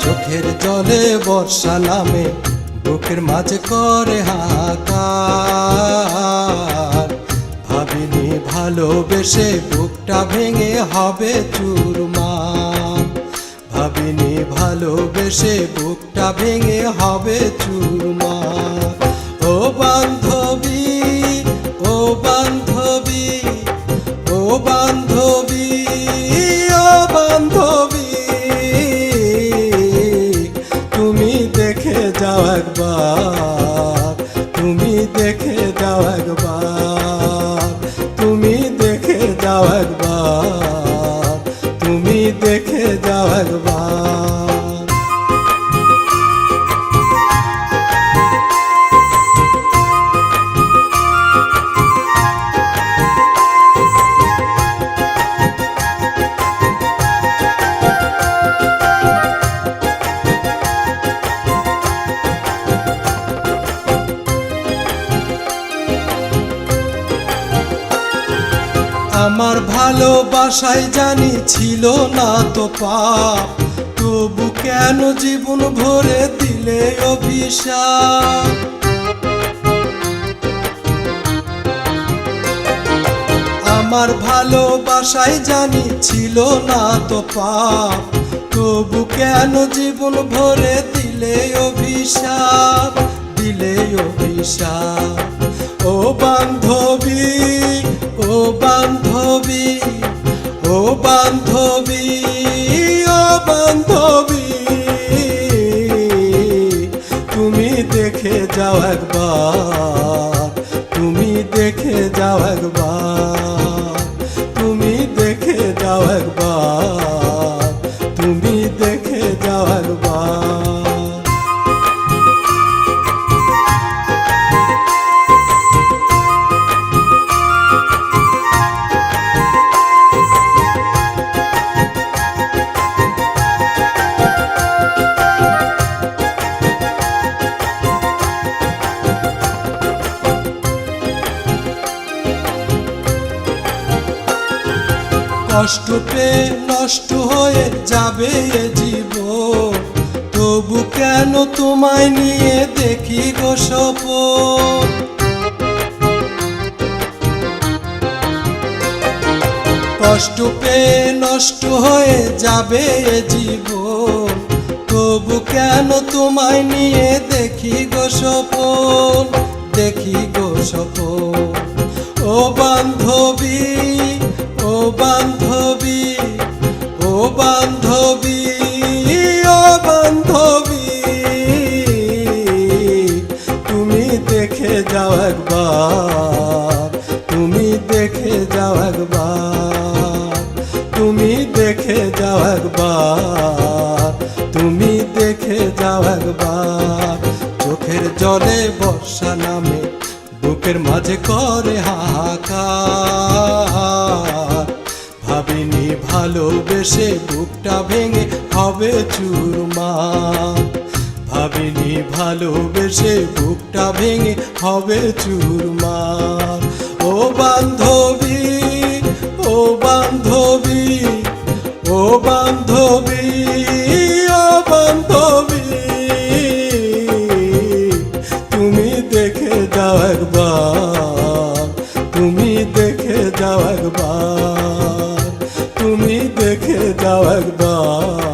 চোখের জলে বর্ষা নামে বুকের মাঝে করে হাহাকার। ভাবিনি ভালোবেসে বুকটা ভেঙে হবে চুরমার। ভাবিনি ভালোবেসে বুকটা ভেঙে হবে চুরমার। ও বান্ধবী, ও বান্ধবী, ও বান্ধবী, ও বান্ধবী, তুমি দেখে যাও একবার, তুমি দেখে যাও একবার, তুমি দেখে যাও একবার, তুমি দেখে যাও একবার। আমার ভালোবাসায় জানি ছিল না তো পাপ, তবু কেন জীবন ভরে দিলে অভিশাপ। আমার ভালোবাসায় জানি ছিল না তো পাপ, তবু কেন জীবন ভরে দিলে অভিশাপ, দিলে অভিশাপ। ও বান্ধবী, ও বান্ধবী, ও বান্ধবী, ও বান্ধবী, তুমি দেখে যাও একবার, তুমি দেখে যাও একবার, তুমি দেখে যাও একবার, তুমি দেখে যাও একবার। কষ্ট পেয়ে নষ্ট হয়ে যাবে এ জীবন, তবু কেন তোমায় নিয়ে দেখি গো স্বপ্ন। কষ্ট পেয়ে নষ্ট হয়ে যাবে এ জীবন, তবু কেন তোমায় নিয়ে দেখি গো স্বপ্ন, দেখি গো স্বপ্ন। ও বান্ধবী, ও বান্ধবী, ও বান্ধবী, ও বান্ধবী, তুমি দেখে যাও একবার, তুমি দেখে যাও একবার, তুমি দেখে যাও একবার, তুমি দেখে যাও একবার। চোখের জলে বর্ষা নামে বুকের মাঝে করে হাহাকার। ভাবিনি ভালোবেসে বুকটা ভেঙে হবে চুরমার। ভাবিনি ভালোবেসে বুকটা ভেঙে হবে চুরমার। ও বান্ধবী, ও বান্ধবী, ও বান্ধবী, ও বান্ধবী, তুমি দেখে যাও একবার, তুমি দেখে যাও একবার, তুমি দেখে যাও একবার।